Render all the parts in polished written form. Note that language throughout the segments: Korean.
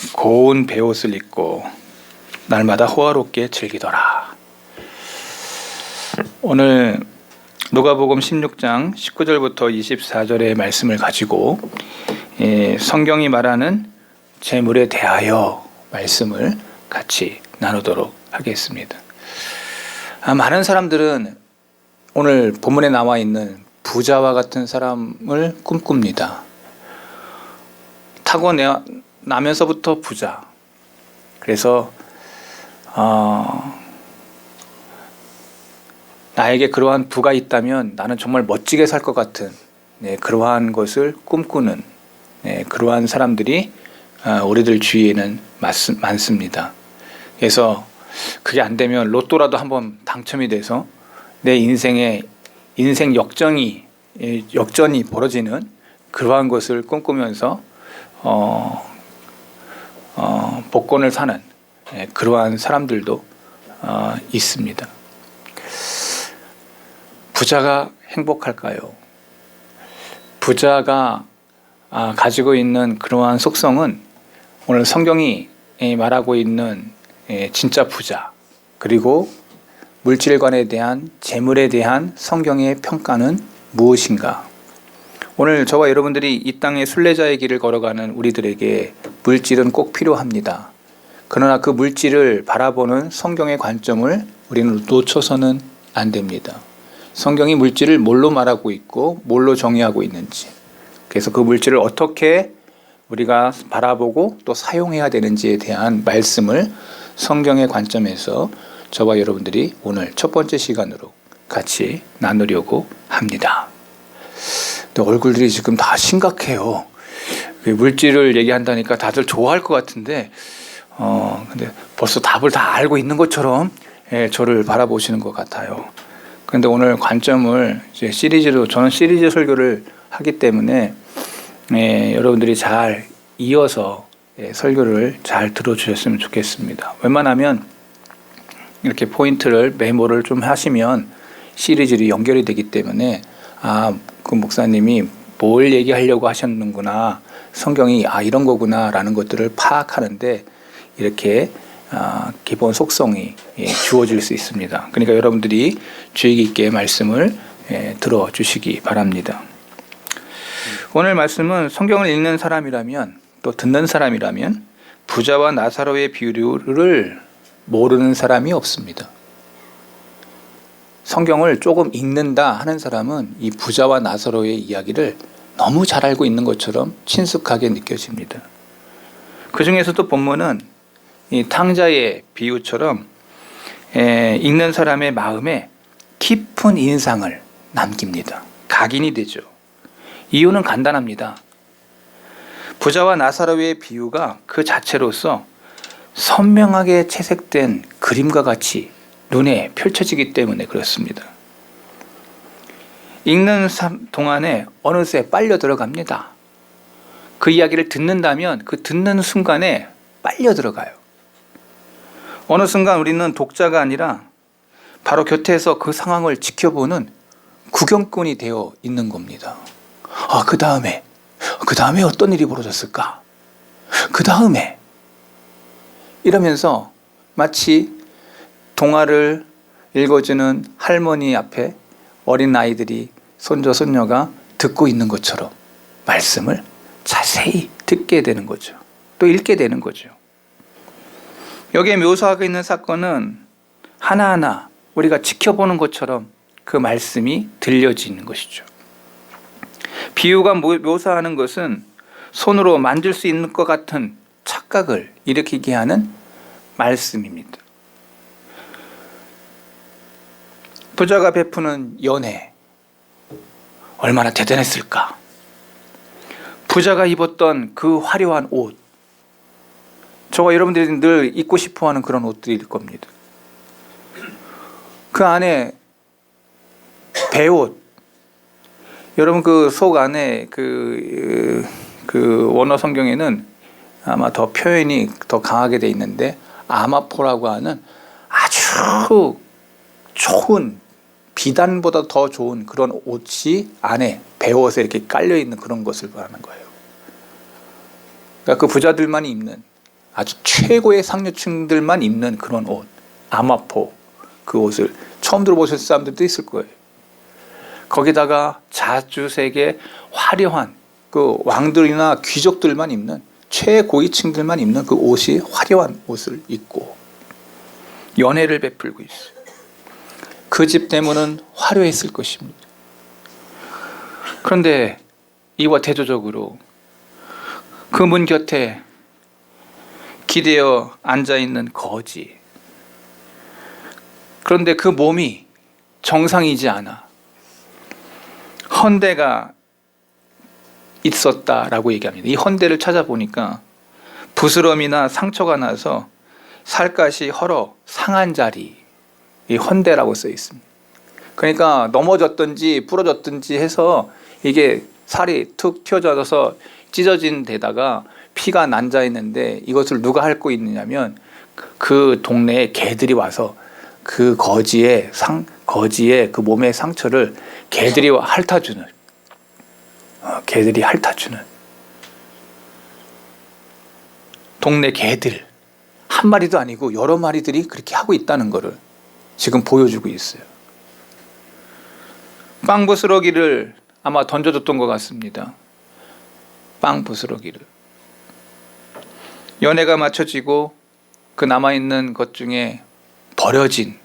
고운 베옷을 입고 날마다 호화롭게 즐기더라. 오늘 누가복음 16장 19절부터 24절의 말씀을 가지고 성경이 말하는 재물에 대하여 말씀을 같이 나누도록 하겠습니다. 많은 사람들은 오늘 본문에 나와 있는 부자와 같은 사람을 꿈꿉니다. 타고나면서부터 부자. 그래서 나에게 그러한 부가 있다면 나는 정말 멋지게 살 것 같은 그러한 것을 꿈꾸는 그러한 사람들이 우리들 주위에는 많습니다. 그래서 그게 안 되면 로또라도 한번 당첨이 돼서 내 인생 역전이 벌어지는 그러한 것을 꿈꾸면서 복권을 사는 그러한 사람들도 있습니다. 부자가 행복할까요? 부자가 가지고 있는 그러한 속성은 오늘 성경이 말하고 있는 진짜 부자, 그리고 물질관에 대한 재물에 대한 성경의 평가는 무엇인가? 오늘 저와 여러분들이 이 땅의 순례자의 길을 걸어가는 우리들에게 물질은 꼭 필요합니다. 그러나 그 물질을 바라보는 성경의 관점을 우리는 놓쳐서는 안 됩니다. 성경이 물질을 뭘로 말하고 있고 뭘로 정의하고 있는지, 그래서 그 물질을 어떻게 우리가 바라보고 또 사용해야 되는지에 대한 말씀을 성경의 관점에서 저와 여러분들이 오늘 첫 번째 시간으로 같이 나누려고 합니다. 근데 얼굴들이 지금 다 심각해요. 물질을 얘기한다니까 다들 좋아할 것 같은데 근데 벌써 답을 다 알고 있는 것처럼 저를 바라보시는 것 같아요. 그런데 오늘 관점을 이제 저는 시리즈 설교를 하기 때문에 여러분들이 잘 이어서 설교를 잘 들어주셨으면 좋겠습니다. 웬만하면 이렇게 포인트를 메모를 좀 하시면 시리즈로 연결이 되기 때문에 그 목사님이 뭘 얘기하려고 하셨는구나, 성경이 이런 거구나 라는 것들을 파악하는데 이렇게 기본 속성이 주어질 수 있습니다. 그러니까 여러분들이 주의 깊게 말씀을 들어주시기 바랍니다. 오늘 말씀은 성경을 읽는 사람이라면 또 듣는 사람이라면 부자와 나사로의 비유를 모르는 사람이 없습니다. 성경을 조금 읽는다 하는 사람은 이 부자와 나사로의 이야기를 너무 잘 알고 있는 것처럼 친숙하게 느껴집니다. 그 중에서도 본문은 이 탕자의 비유처럼 읽는 사람의 마음에 깊은 인상을 남깁니다. 각인이 되죠. 이유는 간단합니다. 부자와 나사로의 비유가 그 자체로서 선명하게 채색된 그림과 같이 눈에 펼쳐지기 때문에 그렇습니다. 읽는 동안에 어느새 빨려 들어갑니다. 그 이야기를 듣는다면 그 듣는 순간에 빨려 들어가요. 어느 순간 우리는 독자가 아니라 바로 곁에서 그 상황을 지켜보는 구경꾼이 되어 있는 겁니다. 그 다음에 어떤 일이 벌어졌을까? 그 다음에 이러면서 마치 동화를 읽어주는 할머니 앞에 어린 아이들이, 손자, 손녀가 듣고 있는 것처럼 말씀을 자세히 듣게 되는 거죠. 또 읽게 되는 거죠. 여기에 묘사하고 있는 사건은 하나하나 우리가 지켜보는 것처럼 그 말씀이 들려지는 것이죠. 비유가 묘사하는 것은 손으로 만질 수 있는 것 같은 착각을 일으키게 하는 말씀입니다. 부자가 베푸는 연애, 얼마나 대단했을까? 부자가 입었던 그 화려한 옷, 저와 여러분들이 늘 입고 싶어하는 그런 옷들일 겁니다. 그 안에 배옷, 여러분 그 속 안에 그 원어 성경에는 아마 더 표현이 더 강하게 돼 있는데 아마포라고 하는 아주 좋은, 비단보다 더 좋은 그런 옷이 안에 배옷에 이렇게 깔려 있는 그런 것을 말하는 거예요. 그러니까 그 부자들만이 입는 아주 최고의 상류층들만 입는 그런 옷, 아마포, 그 옷을 처음 들어보실 사람들도 있을 거예요. 거기다가 자주색의 화려한 그 왕들이나 귀족들만 입는, 최고위층들만 입는 그 옷이 화려한 옷을 입고 연회를 베풀고 있어요. 그 집 대문은 화려했을 것입니다. 그런데 이와 대조적으로 그 문 곁에 기대어 앉아있는 거지. 그런데 그 몸이 정상이지 않아. 헌대가 있었다라고 얘기합니다. 이 헌대를 찾아보니까 부스럼이나 상처가 나서 살갗이 헐어 상한 자리, 이 헌대라고 써 있습니다. 그러니까 넘어졌든지 부러졌든지 해서 이게 살이 툭 튀어져서 찢어진 데다가 피가 난자 있는데, 이것을 누가 핥고 있느냐면 그 동네에 개들이 와서 그 거지의 그 몸의 상처를 개들이 핥아주는, 개들이 핥아주는, 동네 개들 한 마리도 아니고 여러 마리들이 그렇게 하고 있다는 것을 지금 보여주고 있어요. 빵 부스러기를 아마 던져줬던 것 같습니다. 빵 부스러기를. 연회가 마쳐지고 그 남아있는 것 중에 버려진,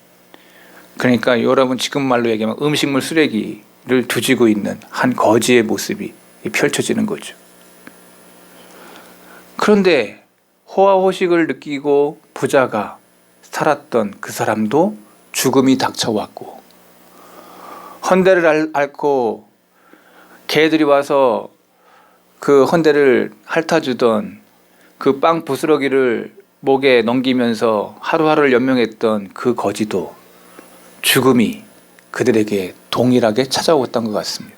그러니까 여러분 지금 말로 얘기하면 음식물 쓰레기를 두지고 있는 한 거지의 모습이 펼쳐지는 거죠. 그런데 호화호식을 느끼고 부자가 살았던 그 사람도 죽음이 닥쳐왔고, 헌대를 앓고 개들이 와서 그 헌대를 핥아주던 그 빵 부스러기를 목에 넘기면서 하루하루를 연명했던 그 거지도 죽음이 그들에게 동일하게 찾아왔던 것 같습니다.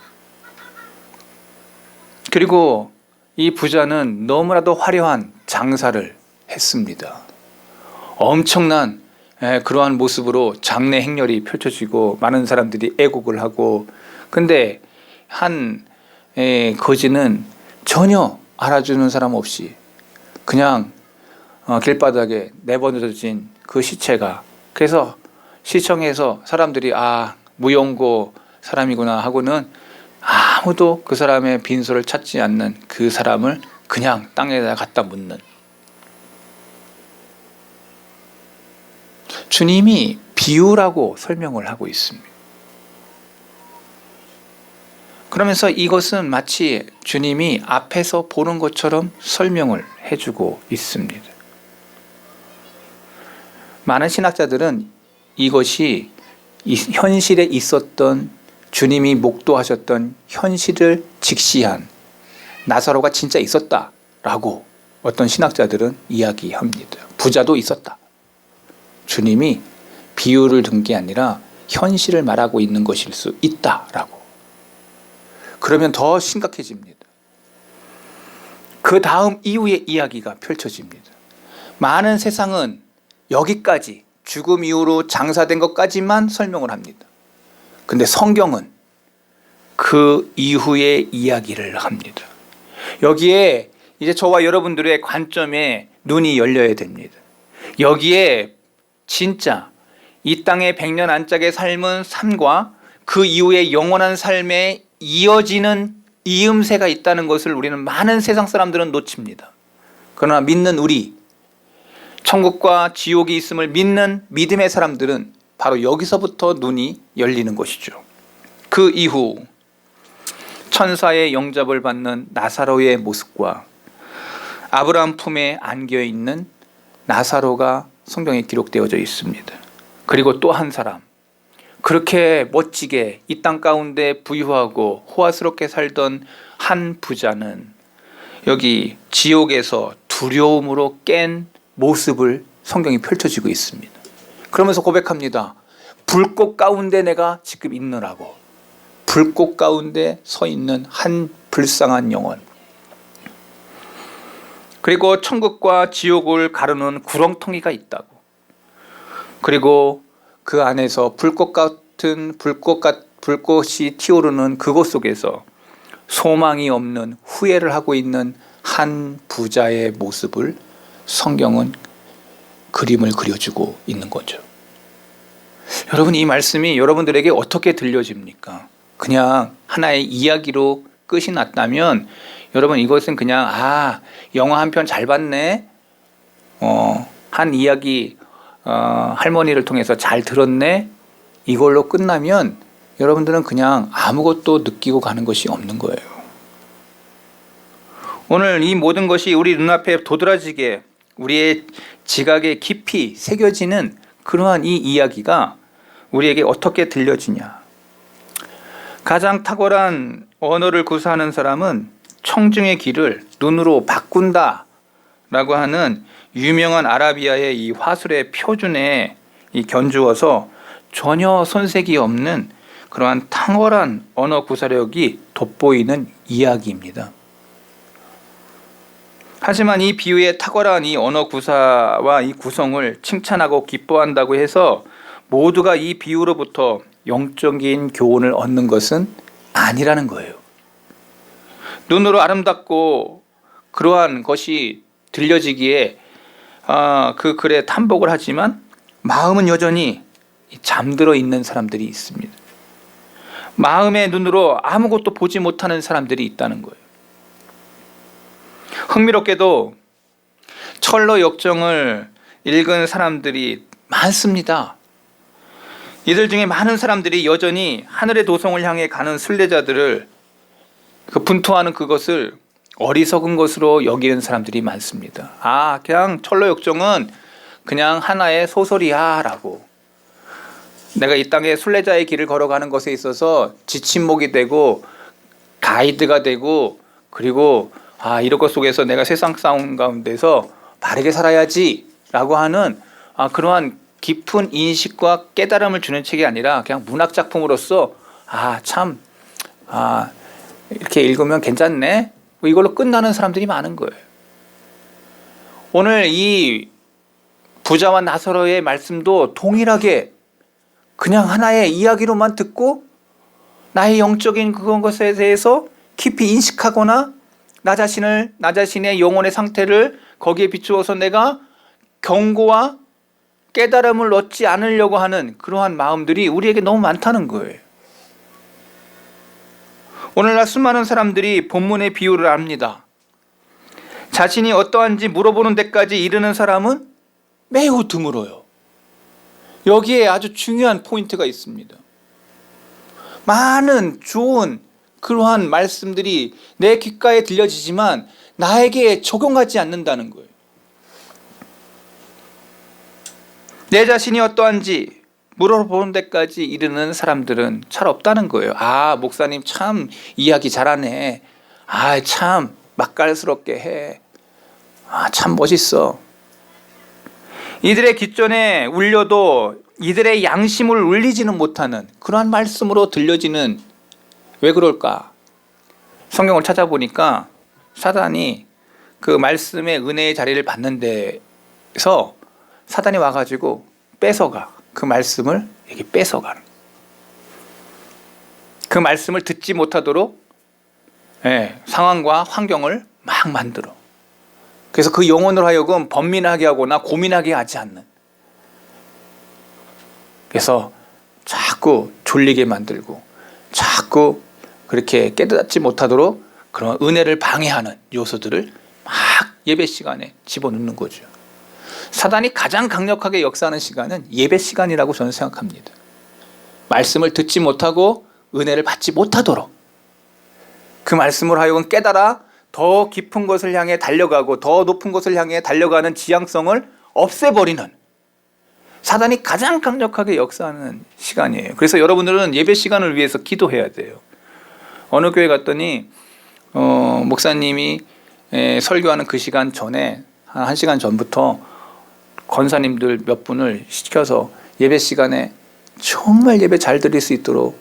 그리고 이 부자는 너무나도 화려한 장사를 했습니다. 엄청난 그러한 모습으로 장래 행렬이 펼쳐지고 많은 사람들이 애국을 하고, 근데 한 거지는 전혀 알아주는 사람 없이 그냥 길바닥에 내버려진 그 시체가, 그래서 시청에서 사람들이 무용고 사람이구나 하고는 아무도 그 사람의 빈소를 찾지 않는 그 사람을 그냥 땅에다 갖다 묻는, 주님이 비유라고 설명을 하고 있습니다. 그러면서 이것은 마치 주님이 앞에서 보는 것처럼 설명을 해주고 있습니다. 많은 신학자들은 이것이 현실에 있었던, 주님이 목도하셨던 현실을 직시한 나사로가 진짜 있었다라고 어떤 신학자들은 이야기합니다. 부자도 있었다. 주님이 비유를 든 게 아니라 현실을 말하고 있는 것일 수 있다라고. 그러면 더 심각해집니다. 그 다음 이후의 이야기가 펼쳐집니다. 많은 세상은 여기까지, 죽음 이후로 장사된 것까지만 설명을 합니다. 근데 성경은 그 이후의 이야기를 합니다. 여기에 이제 저와 여러분들의 관점에 눈이 열려야 됩니다. 여기에 진짜 이 땅의 백년 안짝의 삶은 삶과 그 이후의 영원한 삶에 이어지는 이음새가 있다는 것을 우리는, 많은 세상 사람들은 놓칩니다. 그러나 믿는 우리, 천국과 지옥이 있음을 믿는 믿음의 사람들은 바로 여기서부터 눈이 열리는 것이죠. 그 이후 천사의 영접을 받는 나사로의 모습과 아브라함 품에 안겨 있는 나사로가 성경에 기록되어져 있습니다. 그리고 또 한 사람, 그렇게 멋지게 이 땅 가운데 부유하고 호화스럽게 살던 한 부자는 여기 지옥에서 두려움으로 깬 모습을 성경이 펼쳐지고 있습니다. 그러면서 고백합니다. 불꽃 가운데 내가 지금 있느라고. 불꽃 가운데 서 있는 한 불쌍한 영혼. 그리고 천국과 지옥을 가르는 구렁텅이가 있다고. 그리고 그 안에서 불꽃 같은 불꽃이 튀어오르는 그곳 속에서 소망이 없는 후회를 하고 있는 한 부자의 모습을 성경은 그림을 그려주고 있는 거죠. 여러분, 이 말씀이 여러분들에게 어떻게 들려집니까? 그냥 하나의 이야기로 끝이 났다면 여러분, 이것은 그냥 영화 한 편 잘 봤네, 한 이야기 할머니를 통해서 잘 들었네, 이걸로 끝나면 여러분들은 그냥 아무것도 느끼고 가는 것이 없는 거예요. 오늘 이 모든 것이 우리 눈앞에 도드라지게 우리의 지각에 깊이 새겨지는 그러한 이 이야기가 우리에게 어떻게 들려지냐. 가장 탁월한 언어를 구사하는 사람은 청중의 귀를 눈으로 바꾼다 라고 하는 유명한 아라비아의 이 화술의 표준에 견주어서 전혀 손색이 없는 그러한 탁월한 언어 구사력이 돋보이는 이야기입니다. 하지만 이 비유의 탁월한 이 언어 구사와 이 구성을 칭찬하고 기뻐한다고 해서 모두가 이 비유로부터 영적인 교훈을 얻는 것은 아니라는 거예요. 눈으로 아름답고 그러한 것이 들려지기에 그 글에 탐복을 하지만 마음은 여전히 잠들어 있는 사람들이 있습니다. 마음의 눈으로 아무것도 보지 못하는 사람들이 있다는 거예요. 흥미롭게도 철로 역정을 읽은 사람들이 많습니다. 이들 중에 많은 사람들이 여전히 하늘의 도성을 향해 가는 순례자들을 분투하는 그것을 어리석은 것으로 여기는 사람들이 많습니다. 그냥 철로 역정은 그냥 하나의 소설이야 라고, 내가 이 땅에 순례자의 길을 걸어가는 것에 있어서 지침목이 되고 가이드가 되고, 그리고 이런 것 속에서 내가 세상 싸움 가운데서 바르게 살아야지 라고 하는 그러한 깊은 인식과 깨달음을 주는 책이 아니라 그냥 문학작품으로서 이렇게 읽으면 괜찮네, 이걸로 끝나는 사람들이 많은 거예요. 오늘 이 부자와 나사로의 말씀도 동일하게 그냥 하나의 이야기로만 듣고 나의 영적인 그런 것에 대해서 깊이 인식하거나 나 자신의 영혼의 상태를 거기에 비추어서 내가 경고와 깨달음을 얻지 않으려고 하는 그러한 마음들이 우리에게 너무 많다는 거예요. 오늘날 수많은 사람들이 본문의 비유를 압니다. 자신이 어떠한지 물어보는 데까지 이르는 사람은 매우 드물어요. 여기에 아주 중요한 포인트가 있습니다. 많은 좋은 그러한 말씀들이 내 귓가에 들려지지만 나에게 적용하지 않는다는 거예요. 내 자신이 어떠한지 물어보는 데까지 이르는 사람들은 잘 없다는 거예요. 목사님 참 이야기 잘하네. 참 맛깔스럽게 해. 참 멋있어. 이들의 귓전에 울려도 이들의 양심을 울리지는 못하는 그러한 말씀으로 들려지는, 왜 그럴까? 성경을 찾아보니까 사단이 그 말씀의 은혜의 자리를 받는 데서 사단이 와가지고 뺏어가. 그 말씀을 이렇게 뺏어가는, 그 말씀을 듣지 못하도록 상황과 환경을 막 만들어. 그래서 그 영혼으로 하여금 번민하게 하거나 고민하게 하지 않는, 그래서 자꾸 졸리게 만들고 자꾸 그렇게 깨닫지 못하도록 그런 은혜를 방해하는 요소들을 막 예배 시간에 집어넣는 거죠. 사단이 가장 강력하게 역사하는 시간은 예배 시간이라고 저는 생각합니다. 말씀을 듣지 못하고 은혜를 받지 못하도록, 그 말씀을 하여금 깨달아 더 깊은 것을 향해 달려가고 더 높은 것을 향해 달려가는 지향성을 없애버리는, 사단이 가장 강력하게 역사하는 시간이에요. 그래서 여러분들은 예배 시간을 위해서 기도해야 돼요. 어느 교회 갔더니 목사님이 설교하는 그 시간 전에 한 1시간 전부터 권사님들 몇 분을 시켜서 예배 시간에 정말 예배 잘 드릴 수 있도록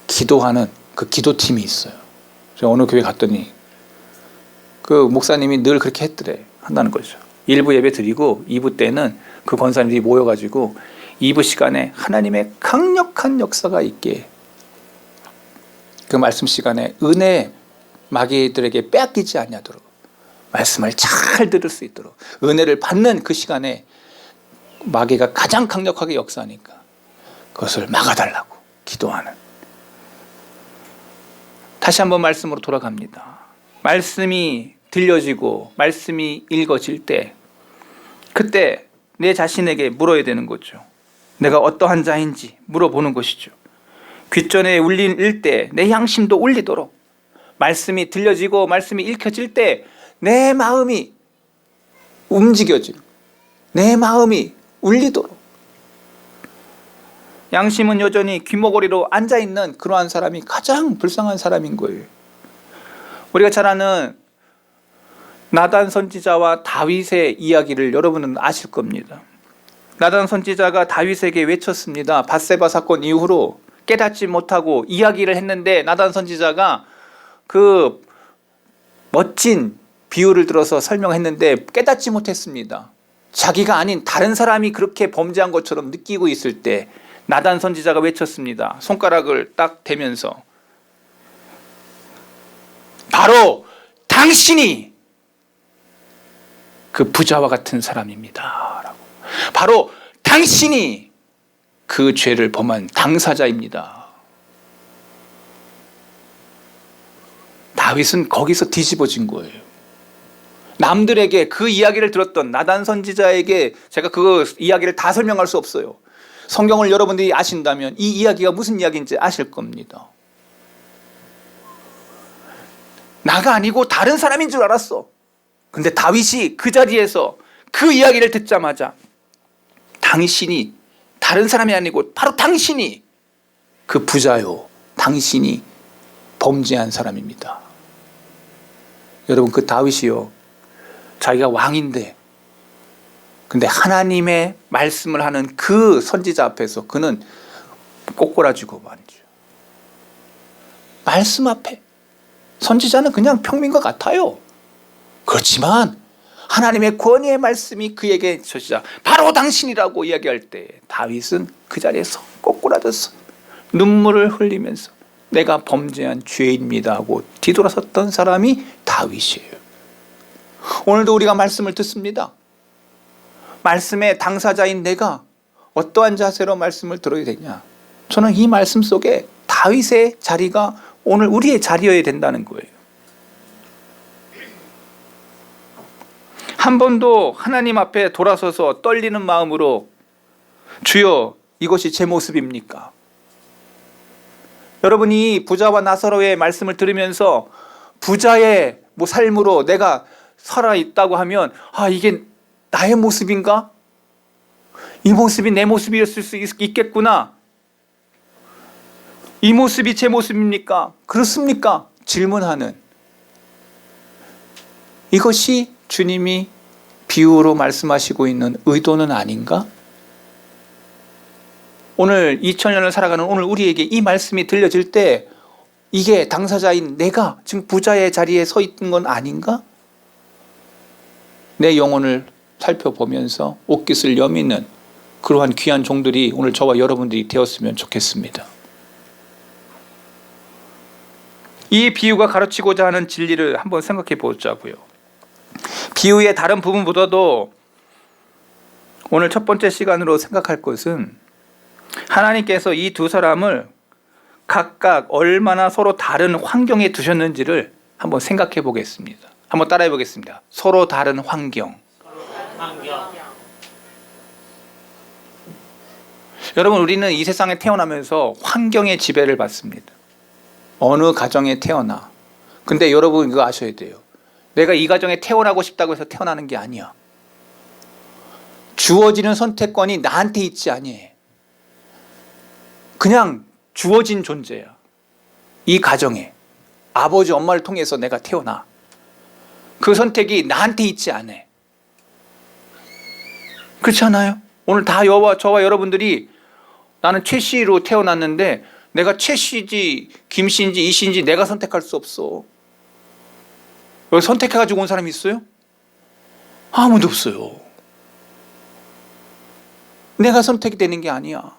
기도하는 그 기도팀이 있어요. 제가 어느 교회 갔더니 그 목사님이 늘 그렇게 한다는 거죠. 1부 예배 드리고 2부 때는 그 권사님들이 모여가지고 2부 시간에 하나님의 강력한 역사가 있게, 그 말씀 시간에 은혜 마귀들에게 빼앗기지 않도록 말씀을 잘 들을 수 있도록 은혜를 받는 그 시간에 마귀가 가장 강력하게 역사하니까 그것을 막아달라고 기도하는. 다시 한번 말씀으로 돌아갑니다. 말씀이 들려지고 말씀이 읽어질 때 그때 내 자신에게 물어야 되는 거죠. 내가 어떠한 자인지 물어보는 것이죠. 귓전에 울릴 때 내 양심도 울리도록, 말씀이 들려지고 말씀이 읽혀질 때 내 마음이 움직여지고 내 마음이 울리도록. 양심은 여전히 귀머거리로 앉아있는 그러한 사람이 가장 불쌍한 사람인 거예요. 우리가 잘 아는 나단 선지자와 다윗의 이야기를 여러분은 아실 겁니다. 나단 선지자가 다윗에게 외쳤습니다. 밧세바 사건 이후로 깨닫지 못하고 이야기를 했는데 나단 선지자가 그 멋진 비유를 들어서 설명했는데 깨닫지 못했습니다. 자기가 아닌 다른 사람이 그렇게 범죄한 것처럼 느끼고 있을 때 나단 선지자가 외쳤습니다. 손가락을 딱 대면서 바로 당신이 그 부자와 같은 사람입니다 라고. 바로 당신이 그 죄를 범한 당사자입니다. 다윗은 거기서 뒤집어진 거예요. 남들에게 그 이야기를 들었던 나단 선지자에게 제가 그 이야기를 다 설명할 수 없어요. 성경을 여러분들이 아신다면 이 이야기가 무슨 이야기인지 아실 겁니다. 나가 아니고 다른 사람인 줄 알았어. 근데 다윗이 그 자리에서 그 이야기를 듣자마자 당신이 다른 사람이 아니고 바로 당신이 그 부자요, 당신이 범죄한 사람입니다. 여러분, 그 다윗이요, 자기가 왕인데 근데 하나님의 말씀을 하는 그 선지자 앞에서 그는 꼬꾸라지고 말이죠. 말씀 앞에 선지자는 그냥 평민과 같아요. 그렇지만 하나님의 권위의 말씀이 그에게 저지자 바로 당신이라고 이야기할 때 다윗은 그 자리에서 꼬꾸라졌어. 눈물을 흘리면서 내가 범죄한 죄인입니다 하고 뒤돌아섰던 사람이 다윗이에요. 오늘도 우리가 말씀을 듣습니다. 말씀의 당사자인 내가 어떠한 자세로 말씀을 들어야 되냐. 저는 이 말씀 속에 다윗의 자리가 오늘 우리의 자리여야 된다는 거예요. 한 번도 하나님 앞에 돌아서서 떨리는 마음으로 주여 이것이 제 모습입니까? 여러분이 부자와 나사로의 말씀을 들으면서 부자의 삶으로 내가 살아있다고 하면 이게 나의 모습인가? 이 모습이 내 모습이었을 수 있겠구나. 이 모습이 제 모습입니까? 그렇습니까? 질문하는 이것이 주님이 비유로 말씀하시고 있는 의도는 아닌가? 오늘 2000년을 살아가는 오늘 우리에게 이 말씀이 들려질 때 이게 당사자인 내가 지금 부자의 자리에 서 있는 건 아닌가? 내 영혼을 살펴보면서 옷깃을 여미는 그러한 귀한 종들이 오늘 저와 여러분들이 되었으면 좋겠습니다. 이 비유가 가르치고자 하는 진리를 한번 생각해 보자고요. 비유의 다른 부분보다도 오늘 첫 번째 시간으로 생각할 것은 하나님께서 이 두 사람을 각각 얼마나 서로 다른 환경에 두셨는지를 한번 생각해 보겠습니다. 한번 따라해 보겠습니다. 서로 다른 환경. 여러분, 우리는 이 세상에 태어나면서 환경의 지배를 받습니다. 어느 가정에 태어나. 근데 여러분 이거 아셔야 돼요. 내가 이 가정에 태어나고 싶다고 해서 태어나는 게 아니야. 주어지는 선택권이 나한테 있지 아니에요. 그냥 주어진 존재야. 이 가정에 아버지 엄마를 통해서 내가 태어나. 그 선택이 나한테 있지 않아. 그렇지 않아요? 오늘 다 저와 여러분들이 나는 최 씨로 태어났는데 내가 최 씨인지 김 씨인지 이 씨인지 내가 선택할 수 없어. 여기 선택해가지고 온 사람이 있어요? 아무도 없어요. 내가 선택이 되는 게 아니야.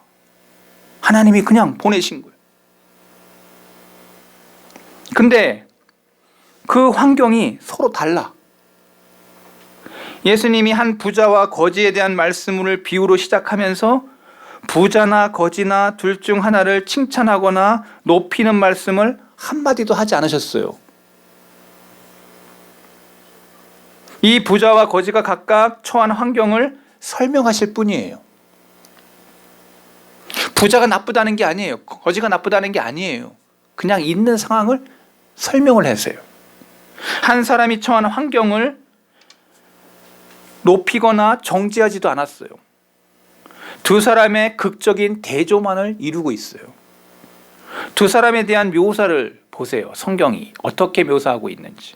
하나님이 그냥 보내신 거예요. 근데 그 환경이 서로 달라. 예수님이 한 부자와 거지에 대한 말씀을 비유로 시작하면서 부자나 거지나 둘 중 하나를 칭찬하거나 높이는 말씀을 한마디도 하지 않으셨어요. 이 부자와 거지가 각각 처한 환경을 설명하실 뿐이에요. 부자가 나쁘다는 게 아니에요. 거지가 나쁘다는 게 아니에요. 그냥 있는 상황을 설명을 하세요. 한 사람이 처한 환경을 높이거나 정지하지도 않았어요. 두 사람의 극적인 대조만을 이루고 있어요. 두 사람에 대한 묘사를 보세요. 성경이 어떻게 묘사하고 있는지.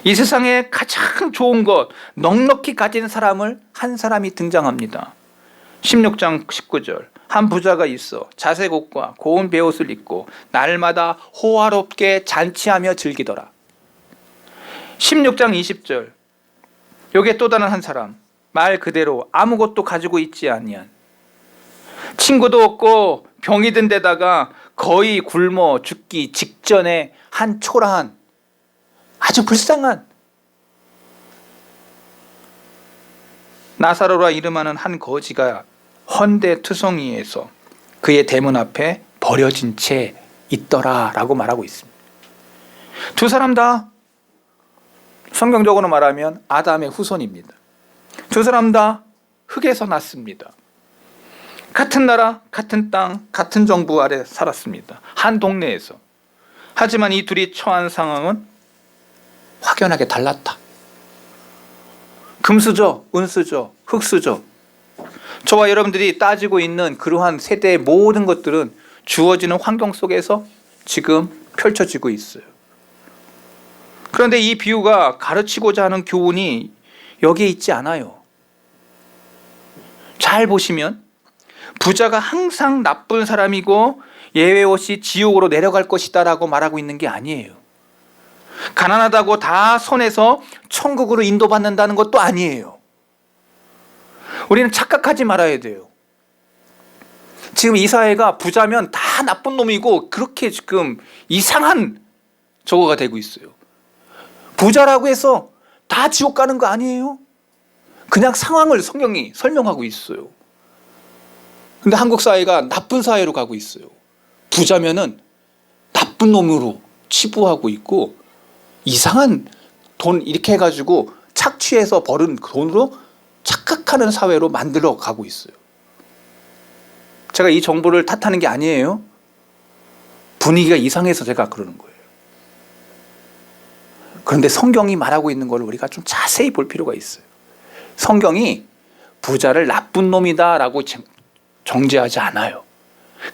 이 세상에 가장 좋은 것, 넉넉히 가진 사람을 한 사람이 등장합니다. 16장 19절. 한 부자가 있어 자색 옷과 고운 베옷을 입고 날마다 호화롭게 잔치하며 즐기더라. 16장 20절. 여기에 또 다른 한 사람, 말 그대로 아무것도 가지고 있지 아니한, 친구도 없고 병이 든 데다가 거의 굶어 죽기 직전에 한 초라한 아주 불쌍한 나사로라 이름하는 한 거지가 헌데투성이에서 그의 대문 앞에 버려진 채 있더라라고 말하고 있습니다. 두 사람 다 성경적으로 말하면 아담의 후손입니다. 두 사람 다 흙에서 났습니다. 같은 나라, 같은 땅, 같은 정부 아래 살았습니다. 한 동네에서. 하지만 이 둘이 처한 상황은 확연하게 달랐다. 금수저, 은수저, 흙수저. 저와 여러분들이 따지고 있는 그러한 세대의 모든 것들은 주어지는 환경 속에서 지금 펼쳐지고 있어요. 그런데 이 비유가 가르치고자 하는 교훈이 여기에 있지 않아요. 잘 보시면 부자가 항상 나쁜 사람이고 예외 없이 지옥으로 내려갈 것이다 라고 말하고 있는 게 아니에요. 가난하다고 다 손해서 천국으로 인도받는다는 것도 아니에요. 우리는 착각하지 말아야 돼요. 지금 이 사회가 부자면 다 나쁜 놈이고 그렇게 지금 이상한 저거가 되고 있어요. 부자라고 해서 다 지옥 가는 거 아니에요? 그냥 상황을 성경이 설명하고 있어요. 근데 한국 사회가 나쁜 사회로 가고 있어요. 부자면은 나쁜 놈으로 치부하고 있고 이상한 돈 이렇게 해가지고 착취해서 벌은 돈으로 착각하는 사회로 만들어 가고 있어요. 제가 이 정보를 탓하는 게 아니에요. 분위기가 이상해서 제가 그러는 거예요. 그런데 성경이 말하고 있는 걸 우리가 좀 자세히 볼 필요가 있어요. 성경이 부자를 나쁜 놈이다 라고 정죄하지 않아요.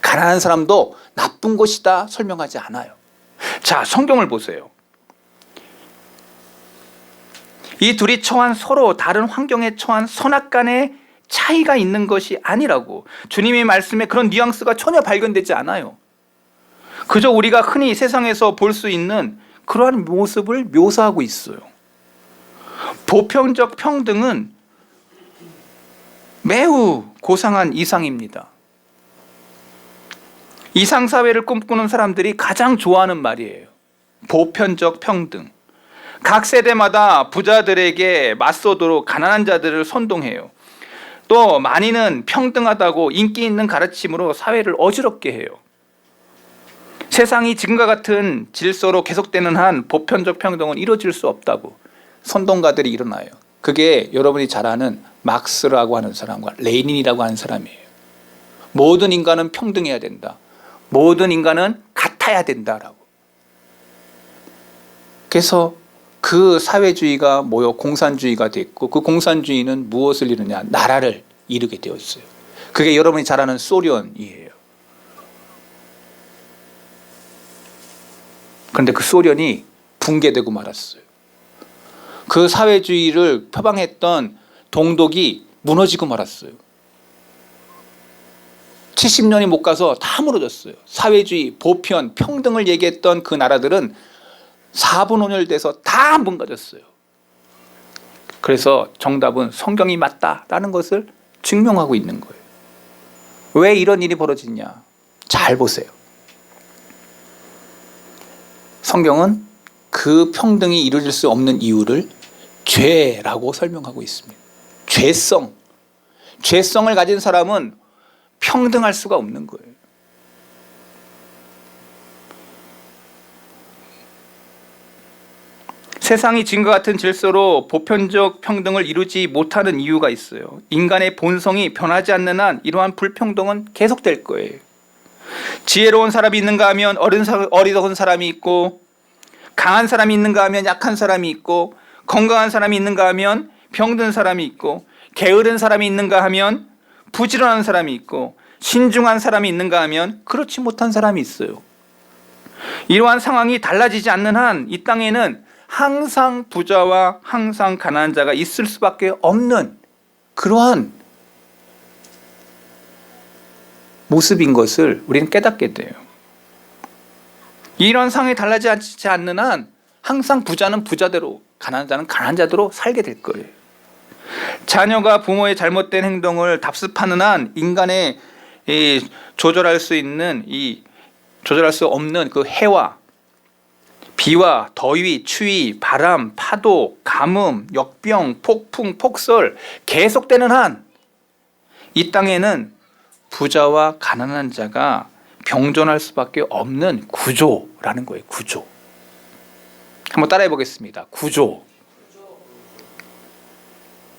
가난한 사람도 나쁜 것이다 설명하지 않아요. 자, 성경을 보세요. 이 둘이 처한 서로 다른 환경에 처한 선악간의 차이가 있는 것이 아니라고. 주님의 말씀에 그런 뉘앙스가 전혀 발견되지 않아요. 그저 우리가 흔히 세상에서 볼 수 있는 그러한 모습을 묘사하고 있어요. 보편적 평등은 매우 고상한 이상입니다. 이상사회를 꿈꾸는 사람들이 가장 좋아하는 말이에요. 보편적 평등. 각 세대마다 부자들에게 맞서도록 가난한 자들을 선동해요. 또 많이는 평등하다고 인기 있는 가르침으로 사회를 어지럽게 해요. 세상이 지금과 같은 질서로 계속되는 한 보편적 평등은 이루어질 수 없다고 선동가들이 일어나요. 그게 여러분이 잘 아는 막스라고 하는 사람과 레닌이라고 하는 사람이에요. 모든 인간은 평등해야 된다. 모든 인간은 같아야 된다라고. 그래서 그 사회주의가 모여 공산주의가 됐고 그 공산주의는 무엇을 이루냐? 나라를 이루게 되었어요. 그게 여러분이 잘 아는 소련이에요. 그런데 그 소련이 붕괴되고 말았어요. 그 사회주의를 표방했던 동독이 무너지고 말았어요. 70년이 못 가서 다 무너졌어요. 사회주의, 보편, 평등을 얘기했던 그 나라들은 4분 5년 돼서 다 무너졌어요. 그래서 정답은 성경이 맞다라는 것을 증명하고 있는 거예요. 왜 이런 일이 벌어지냐? 잘 보세요. 성경은 그 평등이 이루어질 수 없는 이유를 죄라고 설명하고 있습니다. 죄성. 죄성을 가진 사람은 평등할 수가 없는 거예요. 세상이 지금과 같은 질서로 보편적 평등을 이루지 못하는 이유가 있어요. 인간의 본성이 변하지 않는 한 이러한 불평등은 계속될 거예요. 지혜로운 사람이 있는가 하면 어리석은 사람이 있고, 강한 사람이 있는가 하면 약한 사람이 있고, 건강한 사람이 있는가 하면 병든 사람이 있고, 게으른 사람이 있는가 하면 부지런한 사람이 있고, 신중한 사람이 있는가 하면 그렇지 못한 사람이 있어요. 이러한 상황이 달라지지 않는 한 이 땅에는 항상 부자와 항상 가난한 자가 있을 수밖에 없는 그러한 모습인 것을 우리는 깨닫게 돼요. 이런 상황이 달라지지 않는 한 항상 부자는 부자대로, 가난한 자는 가난한 자대로 살게 될 거예요. 자녀가 부모의 잘못된 행동을 답습하는 한 인간의 조절할 수 없는 그 해와 비와 더위, 추위, 바람, 파도, 가뭄, 역병, 폭풍, 폭설 계속되는 한 이 땅에는 부자와 가난한 자가 병존할 수밖에 없는 구조라는 거예요. 구조. 한번 따라해 보겠습니다. 구조.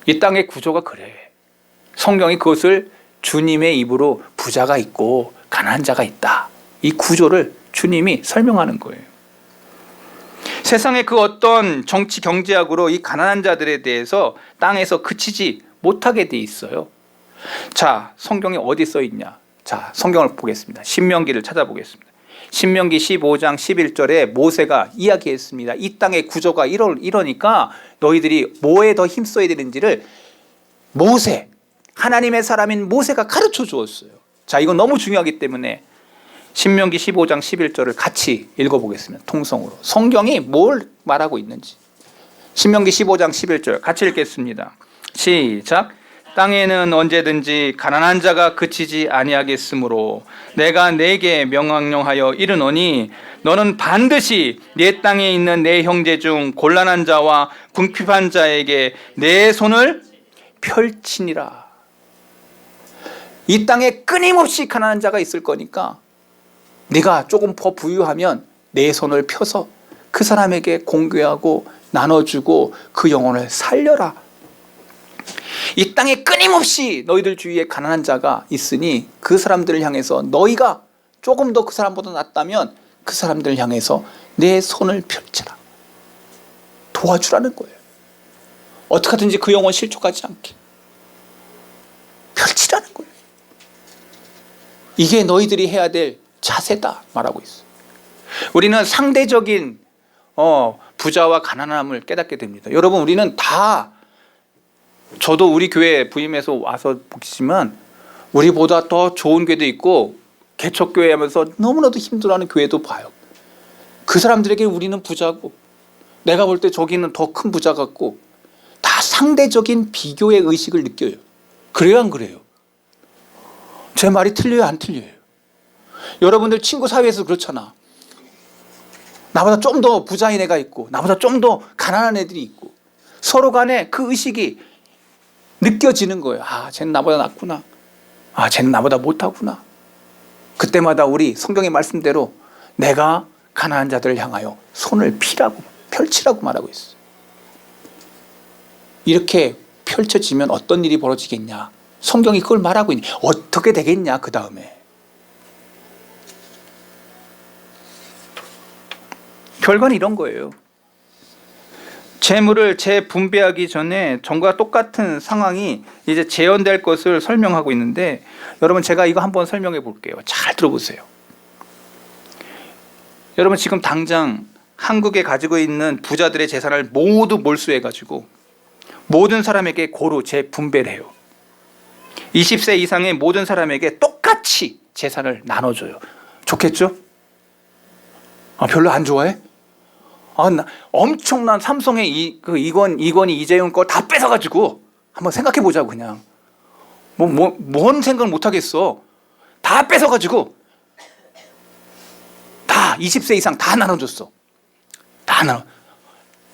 이 땅의 구조가 그래. 성경이 그것을 주님의 입으로 부자가 있고 가난한 자가 있다. 이 구조를 주님이 설명하는 거예요. 세상의 그 어떤 정치 경제학으로 이 가난한 자들에 대해서 땅에서 그치지 못하게 돼 있어요. 자, 성경에 어디 써 있냐? 자, 성경을 보겠습니다. 신명기를 찾아보겠습니다. 신명기 15장 11절에 모세가 이야기했습니다. 이 땅의 구조가 이러니까 너희들이 뭐에 더 힘써야 되는지를 모세, 하나님의 사람인 모세가 가르쳐 주었어요. 자, 이건 너무 중요하기 때문에 신명기 15장 11절을 같이 읽어보겠습니다. 통성으로. 성경이 뭘 말하고 있는지. 신명기 15장 11절 같이 읽겠습니다. 시작. 땅에는 언제든지 가난한 자가 그치지 아니하겠으므로 내가 네게 명령하여 이르노니 너는 반드시 네 땅에 있는 네 형제 중 곤란한 자와 궁핍한 자에게 내 손을 펼치니라. 이 땅에 끊임없이 가난한 자가 있을 거니까 네가 조금 더 부유하면 내 손을 펴서 그 사람에게 공개하고 나눠주고 그 영혼을 살려라. 이 땅에 끊임없이 너희들 주위에 가난한 자가 있으니 그 사람들을 향해서 너희가 조금 더 그 사람보다 낫다면 그 사람들을 향해서 내 손을 펼치라. 도와주라는 거예요. 어떻게 하든지 그 영혼 실족하지 않게 펼치라는 거예요. 이게 너희들이 해야 될 자세다 말하고 있어요. 우리는 상대적인 부자와 가난함을 깨닫게 됩니다. 여러분, 우리는 다, 저도 우리 교회 부임해서 와서 보시지만 우리보다 더 좋은 교회도 있고 개척교회 하면서 너무나도 힘들어하는 교회도 봐요. 그 사람들에게 우리는 부자고 내가 볼 때 저기는 더 큰 부자 같고 다 상대적인 비교의 의식을 느껴요. 그래요, 안 그래요? 제 말이 틀려요, 안 틀려요? 여러분들 친구 사이에서 그렇잖아. 나보다 좀 더 부자인 애가 있고 나보다 좀 더 가난한 애들이 있고 서로 간에 그 의식이 느껴지는 거예요. 아, 쟤는 나보다 낫구나. 아, 쟤는 나보다 못하구나. 그때마다 우리 성경의 말씀대로 내가 가난한 자들을 향하여 손을 펼치라고 말하고 있어요. 이렇게 펼쳐지면 어떤 일이 벌어지겠냐? 성경이 그걸 말하고 있니? 어떻게 되겠냐? 그 다음에 결과는 이런 거예요. 재물을 재분배하기 전에 전과 똑같은 상황이 이제 재현될 것을 설명하고 있는데, 여러분 제가 이거 한번 설명해 볼게요. 잘 들어보세요. 여러분 지금 당장 한국에 가지고 있는 부자들의 재산을 모두 몰수해 가지고 모든 사람에게 고루 재분배를 해요. 20세 이상의 모든 사람에게 똑같이 재산을 나눠줘요. 좋겠죠? 별로 안 좋아해? 엄청난 삼성의 이건희, 이재용 거 다 뺏어가지고 한번 생각해 보자고. 그냥 뭔 생각을 못 하겠어. 다 뺏어가지고 다 20세 이상 다 나눠줬어. 다 나눠.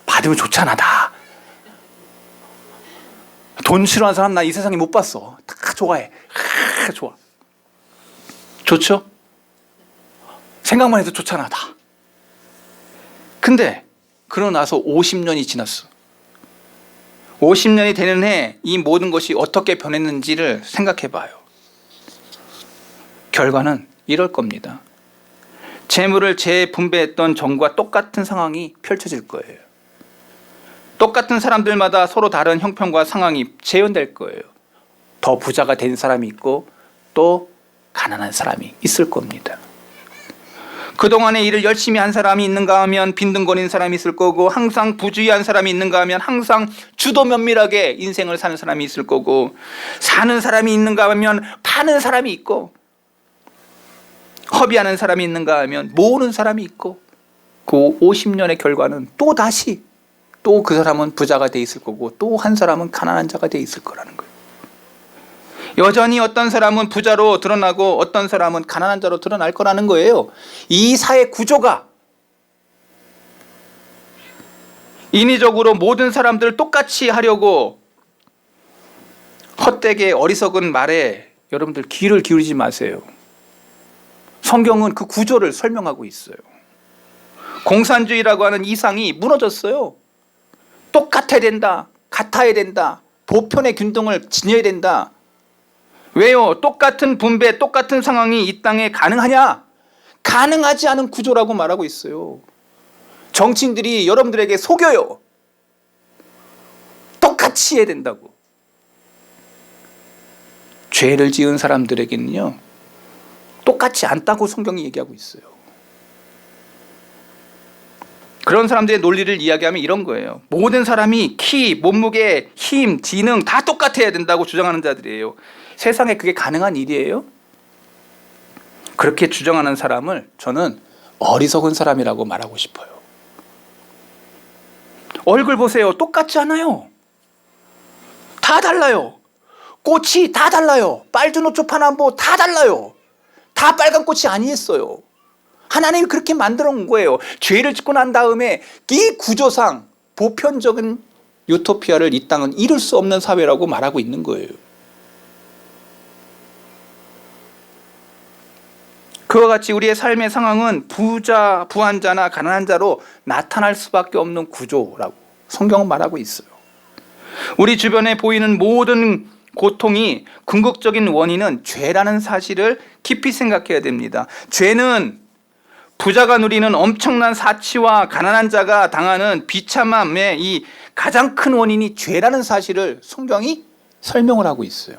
받으면 좋잖아. 다 돈 싫어하는 사람 나 이 세상에 못 봤어. 다 좋아해. 좋아. 좋죠? 생각만 해도 좋잖아, 다. 근데 그러고 나서 50년이 지났어. 50년이 되는 해 이 모든 것이 어떻게 변했는지를 생각해 봐요. 결과는 이럴 겁니다. 재물을 재분배했던 전과 똑같은 상황이 펼쳐질 거예요. 똑같은 사람들마다 서로 다른 형편과 상황이 재현될 거예요. 더 부자가 된 사람이 있고 또 가난한 사람이 있을 겁니다. 그동안에 일을 열심히 한 사람이 있는가 하면 빈둥거리는 사람이 있을 거고, 항상 부주의한 사람이 있는가 하면 항상 주도 면밀하게 인생을 사는 사람이 있을 거고, 사는 사람이 있는가 하면 파는 사람이 있고, 허비하는 사람이 있는가 하면 모으는 사람이 있고, 그 50년의 결과는 또 다시 또 그 사람은 부자가 돼 있을 거고 또 한 사람은 가난한 자가 돼 있을 거라는 거예요. 여전히 어떤 사람은 부자로 드러나고 어떤 사람은 가난한 자로 드러날 거라는 거예요. 이 사회 구조가 인위적으로 모든 사람들을 똑같이 하려고 헛되게 어리석은 말에 여러분들 귀를 기울이지 마세요. 성경은 그 구조를 설명하고 있어요. 공산주의라고 하는 이상이 무너졌어요. 똑같아야 된다, 같아야 된다, 보편의 균등을 지녀야 된다. 왜요? 똑같은 분배, 똑같은 상황이 이 땅에 가능하냐? 가능하지 않은 구조라고 말하고 있어요. 정치인들이 여러분들에게 속여요. 똑같이 해야 된다고. 죄를 지은 사람들에게는요, 똑같지 않다고 성경이 얘기하고 있어요. 그런 사람들의 논리를 이야기하면 이런 거예요. 모든 사람이 키, 몸무게, 힘, 지능 다 똑같아야 된다고 주장하는 자들이에요. 세상에 그게 가능한 일이에요? 그렇게 주장하는 사람을 저는 어리석은 사람이라고 말하고 싶어요. 얼굴 보세요. 똑같지 않아요. 다 달라요. 꽃이 다 달라요. 빨주노초 파남보 다 달라요. 다 빨간 꽃이 아니었어요. 하나님이 그렇게 만들어 놓은 거예요. 죄를 짓고 난 다음에 이 구조상 보편적인 유토피아를 이 땅은 이룰 수 없는 사회라고 말하고 있는 거예요. 그와 같이 우리의 삶의 상황은 부한 자나 가난한 자로 나타날 수밖에 없는 구조라고 성경은 말하고 있어요. 우리 주변에 보이는 모든 고통이 궁극적인 원인은 죄라는 사실을 깊이 생각해야 됩니다. 죄는 부자가 누리는 엄청난 사치와 가난한 자가 당하는 비참함의 이 가장 큰 원인이 죄라는 사실을 성경이 설명을 하고 있어요.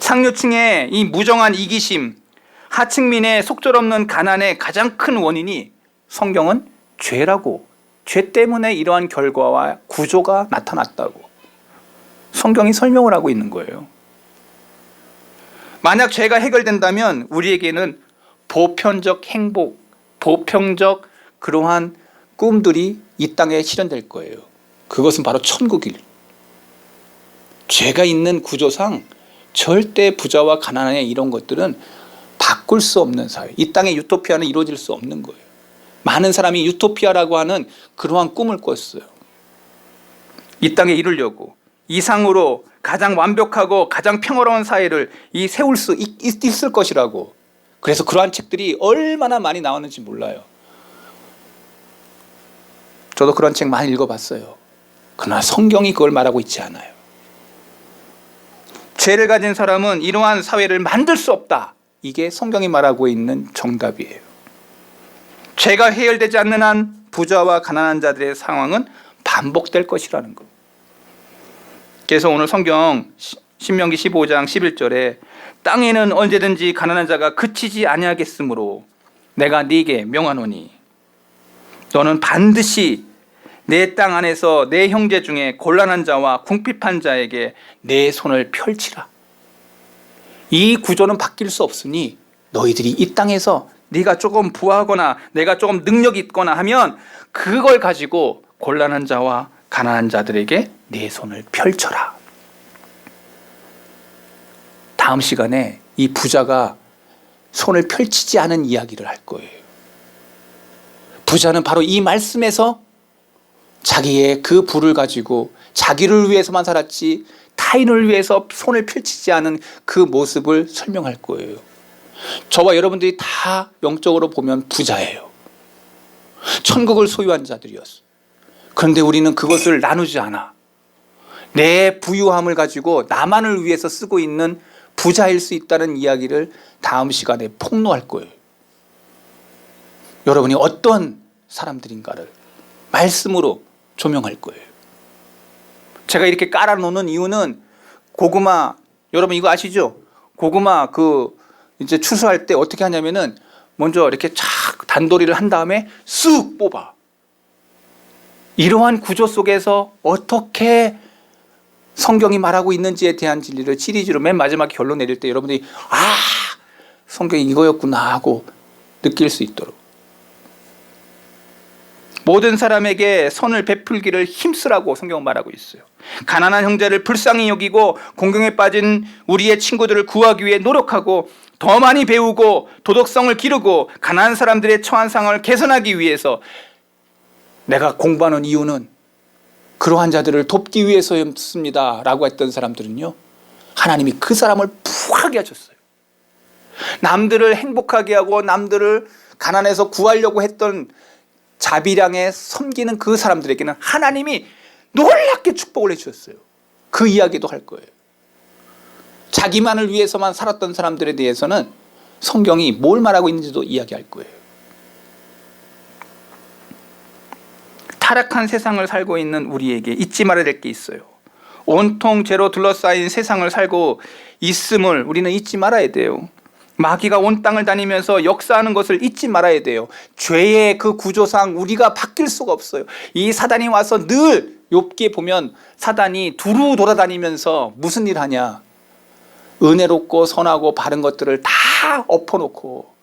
상류층의 이 무정한 이기심, 하층민의 속절없는 가난의 가장 큰 원인이 성경은 죄라고, 죄 때문에 이러한 결과와 구조가 나타났다고 성경이 설명을 하고 있는 거예요. 만약 죄가 해결된다면 우리에게는 보편적 행복, 보편적 그러한 꿈들이 이 땅에 실현될 거예요. 그것은 바로 천국일. 죄가 있는 구조상 절대 부자와 가난의 이런 것들은 바꿀 수 없는 사회, 이 땅의 유토피아는 이루어질 수 없는 거예요. 많은 사람이 유토피아라고 하는 그러한 꿈을 꿨어요. 이 땅에 이루려고 이상으로 가장 완벽하고 가장 평화로운 사회를 세울 수 있을 것이라고. 그래서 그러한 책들이 얼마나 많이 나왔는지 몰라요. 저도 그런 책 많이 읽어봤어요. 그러나 성경이 그걸 말하고 있지 않아요. 죄를 가진 사람은 이러한 사회를 만들 수 없다. 이게 성경이 말하고 있는 정답이에요. 죄가 해결되지 않는 한 부자와 가난한 자들의 상황은 반복될 것이라는 것. 그래서 오늘 성경 신명기 15장 11절에 땅에는 언제든지 가난한 자가 그치지 아니하겠으므로 내가 네게 명하노니 너는 반드시 내 땅 안에서 내 형제 중에 곤란한 자와 궁핍한 자에게 내 손을 펼치라. 이 구조는 바뀔 수 없으니 너희들이 이 땅에서 네가 조금 부하거나 내가 조금 능력이 있거나 하면 그걸 가지고 곤란한 자와 가난한 자들에게 내 손을 펼쳐라. 다음 시간에 이 부자가 손을 펼치지 않은 이야기를 할 거예요. 부자는 바로 이 말씀에서 자기의 그 부를 가지고 자기를 위해서만 살았지 타인을 위해서 손을 펼치지 않은 그 모습을 설명할 거예요. 저와 여러분들이 다 영적으로 보면 부자예요. 천국을 소유한 자들이었어. 그런데 우리는 그것을 나누지 않아. 내 부유함을 가지고 나만을 위해서 쓰고 있는 부자일 수 있다는 이야기를 다음 시간에 폭로할 거예요. 여러분이 어떤 사람들인가를 말씀으로 조명할 거예요. 제가 이렇게 깔아놓는 이유는 고구마, 여러분 이거 아시죠? 고구마 이제 추수할 때 어떻게 하냐면은 먼저 이렇게 착 단도리를 한 다음에 쑥 뽑아. 이러한 구조 속에서 어떻게 성경이 말하고 있는지에 대한 진리를 시리즈로 맨 마지막에 결론 내릴 때 여러분들이 성경이 이거였구나 하고 느낄 수 있도록. 모든 사람에게 선을 베풀기를 힘쓰라고 성경은 말하고 있어요. 가난한 형제를 불쌍히 여기고 공경에 빠진 우리의 친구들을 구하기 위해 노력하고 더 많이 배우고 도덕성을 기르고 가난한 사람들의 처한 상황을 개선하기 위해서 내가 공부하는 이유는 그러한 자들을 돕기 위해서였습니다 라고 했던 사람들은요, 하나님이 그 사람을 부하게 하셨어요. 남들을 행복하게 하고 남들을 가난해서 구하려고 했던 자비량에 섬기는 그 사람들에게는 하나님이 놀랍게 축복을 해주셨어요. 그 이야기도 할 거예요. 자기만을 위해서만 살았던 사람들에 대해서는 성경이 뭘 말하고 있는지도 이야기할 거예요. 타락한 세상을 살고 있는 우리에게 잊지 말아야 될 게 있어요. 온통 죄로 둘러싸인 세상을 살고 있음을 우리는 잊지 말아야 돼요. 마귀가 온 땅을 다니면서 역사하는 것을 잊지 말아야 돼요. 죄의 그 구조상 우리가 바뀔 수가 없어요. 이 사단이 와서 늘 욥기에 보면 사단이 두루 돌아다니면서 무슨 일 하냐, 은혜롭고 선하고 바른 것들을 다 엎어놓고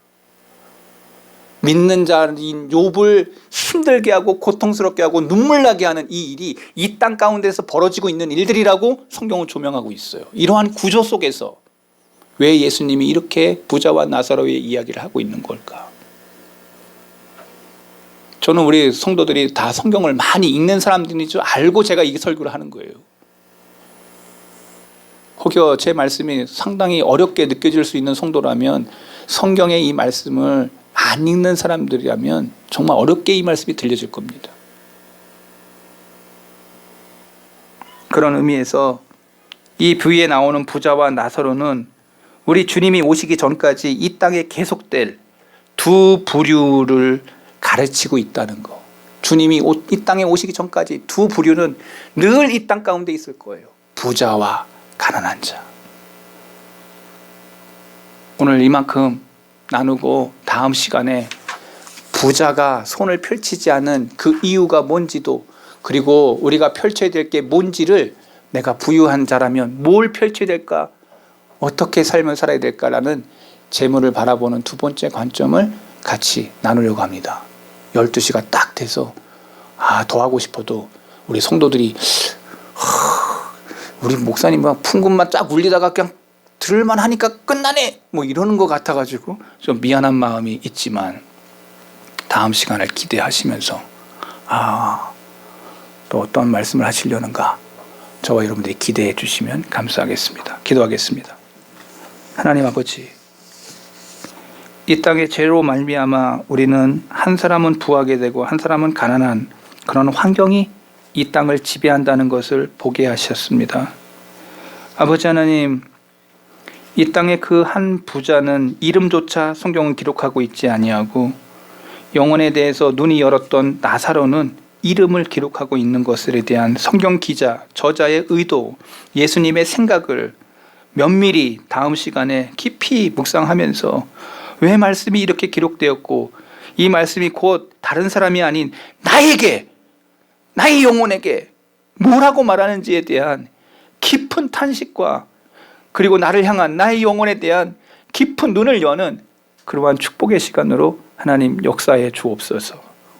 믿는 자인 욥을 힘들게 하고 고통스럽게 하고 눈물 나게 하는 이 일이 이 땅 가운데서 벌어지고 있는 일들이라고 성경은 조명하고 있어요. 이러한 구조 속에서 왜 예수님이 이렇게 부자와 나사로의 이야기를 하고 있는 걸까? 저는 우리 성도들이 다 성경을 많이 읽는 사람들인 줄 알고 제가 이 설교를 하는 거예요. 혹여 제 말씀이 상당히 어렵게 느껴질 수 있는 성도라면, 성경의 이 말씀을 안 읽는 사람들이라면 정말 어렵게 이 말씀이 들려질 겁니다. 그런 의미에서 이 부위에 나오는 부자와 나사로는 우리 주님이 오시기 전까지 이 땅에 계속될 두 부류를 가르치고 있다는 거. 주님이 이 땅에 오시기 전까지 두 부류는 늘 이 땅 가운데 있을 거예요. 부자와 가난한 자. 오늘 이만큼 나누고 다음 시간에 부자가 손을 펼치지 않은 그 이유가 뭔지도, 그리고 우리가 펼쳐야 될 게 뭔지를, 내가 부유한 자라면 뭘 펼쳐야 될까, 어떻게 삶을 살아야 될까라는 재물을 바라보는 두 번째 관점을 같이 나누려고 합니다. 12시가 딱 돼서 더 하고 싶어도 우리 성도들이 우리 목사님 막 풍금만 쫙 울리다가 그냥 들을만 하니까 끝나네 뭐 이러는 것 같아가지고 좀 미안한 마음이 있지만, 다음 시간을 기대하시면서 또 어떤 말씀을 하시려는가 저와 여러분들이 기대해 주시면 감사하겠습니다. 기도하겠습니다. 하나님 아버지, 이 땅의 죄로 말미암아 우리는 한 사람은 부하게 되고 한 사람은 가난한 그런 환경이 이 땅을 지배한다는 것을 보게 하셨습니다. 아버지 하나님, 이 땅의 그 한 부자는 이름조차 성경은 기록하고 있지 아니하고, 영혼에 대해서 눈이 열었던 나사로는 이름을 기록하고 있는 것에 대한 성경 기자, 저자의 의도, 예수님의 생각을 면밀히 다음 시간에 깊이 묵상하면서 왜 말씀이 이렇게 기록되었고, 이 말씀이 곧 다른 사람이 아닌 나에게, 나의 영혼에게 뭐라고 말하는지에 대한 깊은 탄식과, 그리고 나를 향한 나의 영혼에 대한 깊은 눈을 여는 그러한 축복의 시간으로 하나님 역사해 주옵소서.